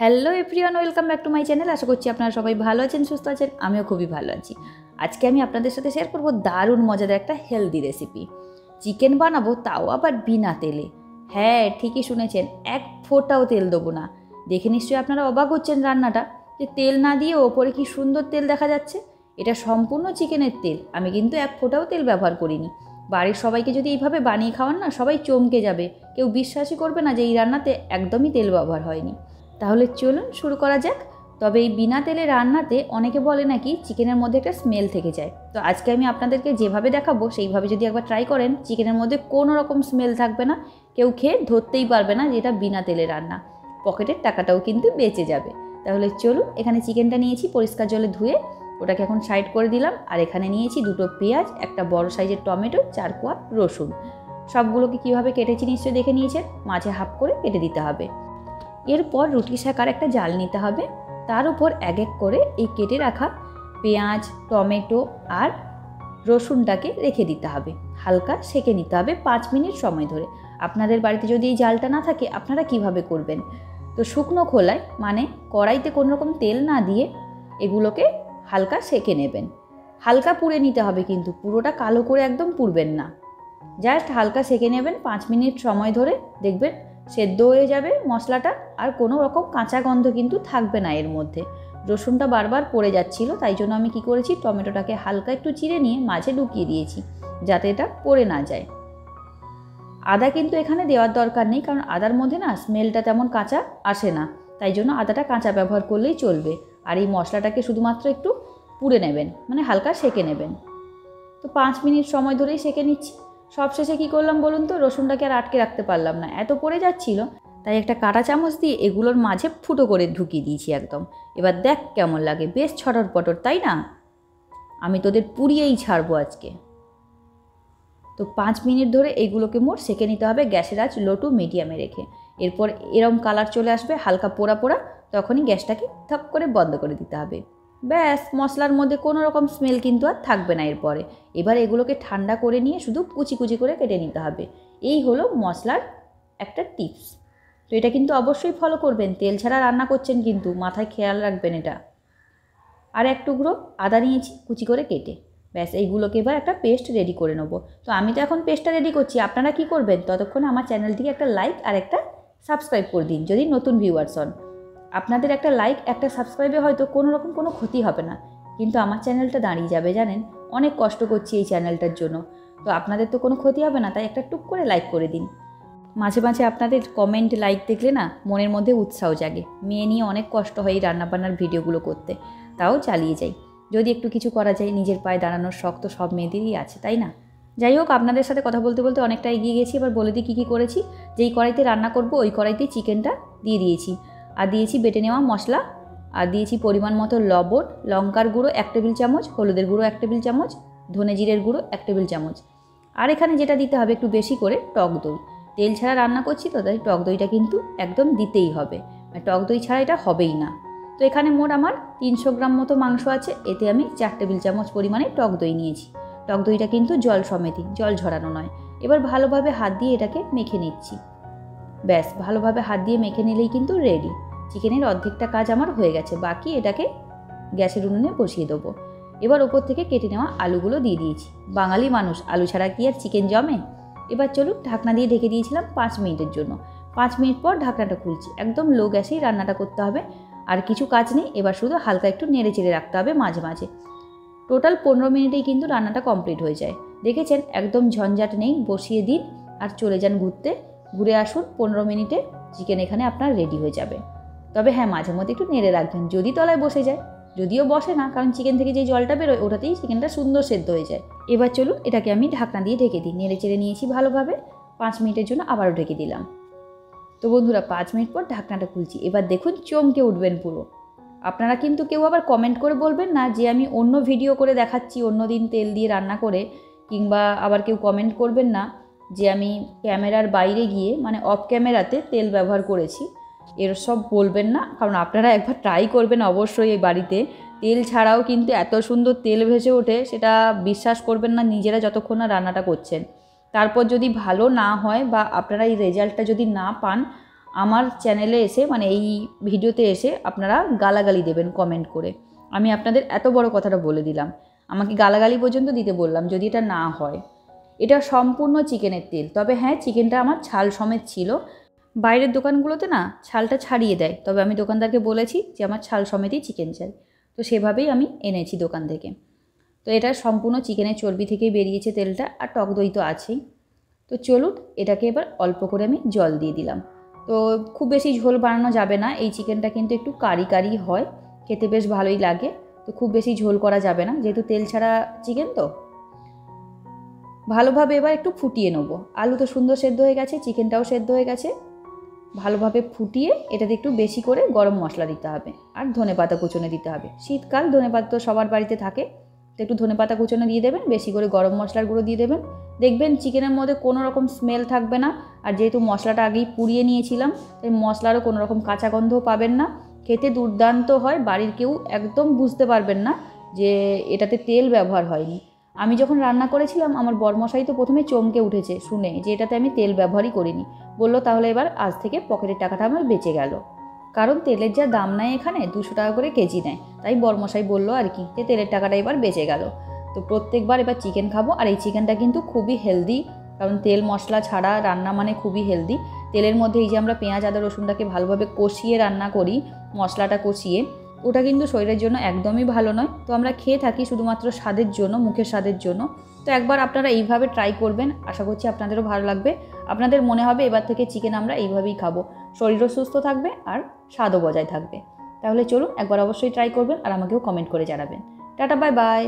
Hello everyone, welcome back to my channel. আশা করছি আপনারা সবাই ভালো আছেন, সুস্থ আছেন। আমিও খুবই ভালো আছি। আজকে আমি আপনাদের সাথে শেয়ার করব দারুণ মজাদার একটা হেলদি রেসিপি। চিকেন বানাবো, তাও আবার বিনা তেলে। হ্যাঁ, ঠিকই শুনেছেন, এক ফোঁটাও তেল দেবো না। দেখে নিশ্চয়ই আপনারা অবাক হচ্ছেন রান্নাটা, যে তেল না দিয়ে ওপরে কি সুন্দর তেল দেখা যাচ্ছে। এটা সম্পূর্ণ চিকেনের তেল, আমি কিন্তু এক ফোঁটাও তেল ব্যবহার করিনি। বাড়ির সবাইকে যদি এইভাবে বানিয়ে খাওয়ান না, সবাই চমকে যাবে, কেউ বিশ্বাসই করবে না যে এই রান্নাতে একদমই তেল ব্যবহার হয়নি। তাহলে চলুন শুরু করা যাক। তবে এই বিনা তেলে রান্নাতে অনেকে বলে নাকি চিকেনের মধ্যে একটা স্মেল থেকে যায়। তো আজকে আমি আপনাদেরকে যেভাবে দেখাবো সেইভাবে যদি একবার ট্রাই করেন, চিকেনের মধ্যে কোনো রকম স্মেল থাকবে না, কেউ খেয়ে ধরতেই পারবে না যে এটা বিনা তেলে রান্না। পকেটের টাকাটাও কিন্তু বেঁচে যাবে। তাহলে চলুন, এখানে চিকেনটা নিয়েছি পরিষ্কার জলে ধুয়ে, ওটাকে এখন সাইড করে দিলাম। আর এখানে নিয়েছি দুটো পেঁয়াজ, একটা বড় সাইজের টমেটো, 4 কোয়া রসুন। সবগুলোকে কীভাবে কেটেছি নিশ্চয়ই দেখে নিয়েছেন, মাঝে হাফ করে কেটে দিতে হবে। এরপর রুটি সেকার একটা জাল নিতে হবে, তার উপর এক এক করে এই কেটে রাখা পেঁয়াজ, টমেটো আর রসুনটাকে রেখে দিতে হবে। হালকা সেঁকে নিতে হবে 5 মিনিট সময় ধরে। আপনাদের বাড়িতে যদি এই জালটা না থাকে, আপনারা কিভাবে করবেন? তো শুকনো খোলায়, মানে কড়াইতে কোনো রকম তেল না দিয়ে এগুলোকে হালকা সেঁকে নেবেন। হালকা পুড়ে নিতে হবে, কিন্তু পুরোটা কালো করে একদম পুড়বেন না। জাস্ট হালকা সেঁকে নেবেন 5 মিনিট সময় ধরে, দেখবেন সেদ্ধ হয়ে যাবে মশলাটা, আর কোনো রকম কাঁচা গন্ধ কিন্তু থাকবে না এর মধ্যে। রসুনটা বারবার পড়ে যাচ্ছিল, তাই জন্য আমি কি করেছি, টমেটোটাকে হালকা একটু চিড়ে নিয়ে মাঝে ঢুকিয়ে দিয়েছি, যাতে এটা পড়ে না যায়। আদা কিন্তু এখানে দেওয়ার দরকার নেই, কারণ আদার মধ্যে না স্মেলটা তেমন কাঁচা আসে না, তাই জন্য আদাটা কাঁচা ব্যবহার করলেই চলবে। আর এই মশলাটাকে শুধুমাত্র একটু পুড়ে নেবেন, মানে হালকা সেঁকে নেবেন। তো 5 মিনিট সময় ধরেই সেঁকে নিচ্ছি। সবশেষে কী করলাম বলুন তো, রসুনটাকে আর আটকে রাখতে পারলাম না, এত পড়ে যাচ্ছিল, তাই একটা কাঁটা চামচ দিয়ে এগুলোর মাঝে ফুটো করে ঢুকিয়ে দিয়েছি একদম। এবার দেখ কেমন লাগে, বেশ ছটর পটর, তাই না? আমি তোদের পুড়িয়েই ছাড়বো আজকে। তো 5 মিনিট ধরে এইগুলোকে মোট সেঁকে নিতে হবে, গ্যাসের আঁচ লো টু মিডিয়ামে রেখে। এরপর এরম কালার চলে আসবে, হালকা পোড়া পোড়া, তখনই গ্যাসটাকে থপ করে বন্ধ করে দিতে হবে। ব্যাস, মশলার মধ্যে কোনো রকম স্মেল কিন্তু আর থাকবে না এরপরে। এবার এগুলোকে ঠান্ডা করে নিয়ে শুধু কুচি কুচি করে কেটে নিতে হবে। এই হলো মশলার একটা টিপস। তো এটা কিন্তু অবশ্যই ফলো করবেন, তেল ছাড়া রান্না করছেন কিন্তু, মাথায় খেয়াল রাখবেন এটা। আর এক টুকরো আদা নিয়েছি কুচি করে কেটে। ব্যাস, এইগুলোকে এবার একটা পেস্ট রেডি করে নেবো। তো আমি তো এখন পেস্টটা রেডি করছি, আপনারা কি করবেন, ততক্ষণে আমার চ্যানেলটিকে একটা লাইক আর একটা সাবস্ক্রাইব করে দিন যদি নতুন ভিউয়ার্স হন। আপনাদের একটা লাইক, একটা সাবস্ক্রাইবে হয়তো কোনো রকম কোনো ক্ষতি হবে না, কিন্তু আমার চ্যানেলটা দাঁড়িয়ে যাবে জানেন। অনেক কষ্ট করছি এই চ্যানেলটার জন্য, তো আপনাদের তো কোনো ক্ষতি হবে না, তাই একটা টুক করে লাইক করে দিন। মাঝে মাঝে আপনাদের কমেন্ট, লাইক দেখলে না মনের মধ্যে উৎসাহ জাগে। মেয়ে নিয়ে অনেক কষ্ট হয় এই রান্নাবান্নার ভিডিওগুলো করতে, তাও চালিয়ে যাই। যদি একটু কিছু করা যায়, নিজের পায়ে দাঁড়ানোর শখ তো সব মেয়েদেরই আছে, তাই না? যাই হোক, আপনাদের সাথে কথা বলতে বলতে অনেকটা এগিয়ে গেছি। এবার বলে দিই কী কী করেছি। যেই কড়াইতে রান্না করব ওই কড়াইতেই চিকেনটা দিয়ে দিয়েছি, আর দিয়েছি বেটে নেওয়া মশলা, আর দিয়েছি পরিমাণ মতো লবণ, লঙ্কার গুঁড়ো 1 টেবিল চামচ, হলুদের গুঁড়ো 1 টেবিল চামচ, ধনে জিরের গুঁড়ো 1 টেবিল চামচ। আর এখানে যেটা দিতে হবে একটু বেশি করে টক দই। তেল ছাড়া রান্না করছি তো, তাই টক দইটা কিন্তু একদম দিতেই হবে, টক দই ছাড়া এটা হবেই না। তো এখানে মোট আমার 300 গ্রাম মতো মাংস আছে, এতে আমি 4 টেবিল চামচ পরিমাণে টক দই নিয়েছি। টক দইটা কিন্তু জল সমেতই, জল ঝরানো নয়। এবার ভালোভাবে হাত দিয়ে এটাকে মেখে নিচ্ছি। ব্যাস, ভালোভাবে হাত দিয়ে মেখে নিলেই কিন্তু রেডি। চিকেনের অর্ধেকটা কাজ আমার হয়ে গেছে, বাকি এটাকে গ্যাসের উনুনে বসিয়ে দেবো। এবার ওপর থেকে কেটে নেওয়া আলুগুলো দিয়ে দিয়েছি। বাঙালি মানুষ, আলু ছাড়া কি আর চিকেন জমে? এবার চলুন, ঢাকনা দিয়ে ঢেকে দিয়েছিলাম 5 মিনিটের জন্য। 5 মিনিট পর ঢাকনাটা খুলছি। একদম লো গ্যাসেই রান্নাটা করতে হবে, আর কিছু কাজ নেই। এবার শুধু হালকা একটু নেড়ে চেড়ে রাখতে হবে মাঝে মাঝে। টোটাল 15 মিনিটেই কিন্তু রান্নাটা কমপ্লিট হয়ে যায়। দেখেছেন, একদম ঝঞ্ঝাট নেই। বসিয়ে দিন আর চলে যান ঘুরতে, ঘুরে আসুন। 15 মিনিটে চিকেন এখানে আপনার রেডি হয়ে যাবে। তবে হ্যাঁ, মাঝে মধ্যে একটু নেড়ে রাখবেন, যদি তলায় বসে যায়। যদিও বসে না, কারণ চিকেন থেকে যে জলটা বেরোয় ওটাতেই চিকেনটা সুন্দর সেদ্ধ হয়ে যায়। এবার চলুন, এটাকে আমি ঢাকনা দিয়ে ঢেকে দিই। নেড়ে চেড়ে নিয়েছি ভালোভাবে, 5 মিনিটের জন্য আবারও ঢেকে দিলাম। তো বন্ধুরা, 5 মিনিট পর ঢাকনাটা খুলছি। এবার দেখুন, চমকে উঠবেন পুরো। আপনারা কিন্তু কেউ আবার কমেন্ট করে বলবেন না যে আমি অন্য ভিডিও করে দেখাচ্ছি, অন্য দিন তেল দিয়ে রান্না করে, কিংবা আবার কেউ কমেন্ট করবেন না যে আমি ক্যামেরার বাইরে গিয়ে, মানে অফ ক্যামেরাতে তেল ব্যবহার করেছি। এর সব বলবেন না, কারণ আপনারা একবার ট্রাই করবেন অবশ্যই এই বাড়িতে। তেল ছাড়াও কিন্তু এত সুন্দর তেল ভেসে ওঠে, সেটা বিশ্বাস করবেন না নিজেরা যতক্ষণ না রান্নাটা করছেন। তারপর যদি ভালো না হয় বা আপনারা এই রেজাল্টটা যদি না পান, আমার চ্যানেলে এসে মানে এই ভিডিওতে এসে আপনারা গালাগালি দেবেন কমেন্ট করে। আমি আপনাদের এত বড় কথাটা বলে দিলাম, আমাকে গালাগালি পর্যন্ত দিতে বললাম যদি এটা না হয়। এটা সম্পূর্ণ চিকেনের তেল, তবে হ্যাঁ চিকেনটা আমার ছাল সমেত ছিল। বাইরের দোকানগুলোতে না ছালটা ছাড়িয়ে দেয়, তবে আমি দোকানদারকে বলেছি যে আমার ছাল সমেতই চিকেন চাই, তো সেভাবেই আমি এনেছি দোকান থেকে। তো এটা সম্পূর্ণ চিকেনের চর্বি থেকেই বেরিয়েছে তেলটা, আর টক দই তো আছেই। তো চলুন এটাকে এবার অল্প করে আমি জল দিয়ে দিলাম। তো খুব বেশি ঝোল বানানো যাবে না, এই চিকেনটা কিন্তু একটু কারি কারি হয়, খেতে বেশ ভালোই লাগে। তো খুব বেশি ঝোল করা যাবে না, যেহেতু তেল ছাড়া চিকেন। তো ভালোভাবে এবার একটু ফুটিয়ে নেবো। আলু তো সুন্দর সেদ্ধ হয়ে গেছে, চিকেনটাও সেদ্ধ হয়ে গেছে। ভালোভাবে ফুটিয়ে এটাতে একটু বেশি করে গরম মশলা দিতে হবে আর ধনেপাতা কুচনো দিতে হবে। শীতকাল, ধনেপাতা তো সবার বাড়িতে থাকে, তো একটু ধনেপাতা কুচনো দিয়ে দেবেন, বেশি করে গরম মশলার গুঁড়ো দিয়ে দেবেন। দেখবেন চিকেনের মধ্যে কোনো রকম স্মেল থাকবে না, আর যেহেতু মশলাটা আগেই পুড়িয়ে নিয়েছিলাম তাই মশলারও কোনো রকম কাঁচা গন্ধও পাবেন না। খেতে দুর্দান্ত হয়, বাড়ির কেউ একদম বুঝতে পারবেন না যে এটাতে তেল ব্যবহার হয়নি। আমি যখন রান্না করেছিলাম আমার বরমশাই তো প্রথমে চমকে উঠেছে শুনে যে এটাতে আমি তেল ব্যবহারই করিনি। বললো তাহলে এবার আজ থেকে পকেটের টাকাটা আমার বেঁচে গেল, কারণ তেলের যা দাম নেয় এখানে 200 টাকা করে কেজি নেয়, তাই বরমশাই বললো আর কি যে তেলের টাকাটা এবার বেঁচে গেল। তো প্রত্যেকবার এবার চিকেন খাবো, আর এই চিকেনটা কিন্তু খুবই হেলদি, কারণ তেল মশলা ছাড়া রান্না মানে খুবই হেলদি। তেলের মধ্যে এই যে আমরা পেঁয়াজ আদা রসুনটাকে ভালোভাবে কষিয়ে রান্না করি, মশলাটা কষিয়ে, ওটা কিন্তু শরীরের জন্য একদমই ভালো নয়। তো আমরা খেয়ে থাকি শুধুমাত্র স্বাদের জন্য, মুখের স্বাদের জন্য। তো একবার আপনারা এইভাবে ট্রাই করবেন, আশা করছি আপনাদেরও ভালো লাগবে। আপনাদের মনে হবে এবার থেকে চিকেন আমরা এইভাবেই খাবো, শরীরও সুস্থ থাকবে আর স্বাদও বজায় থাকবে। তাহলে চলুন একবার অবশ্যই ট্রাই করবেন আর আমাকেও কমেন্ট করে জানাবেন। Tata, bye bye.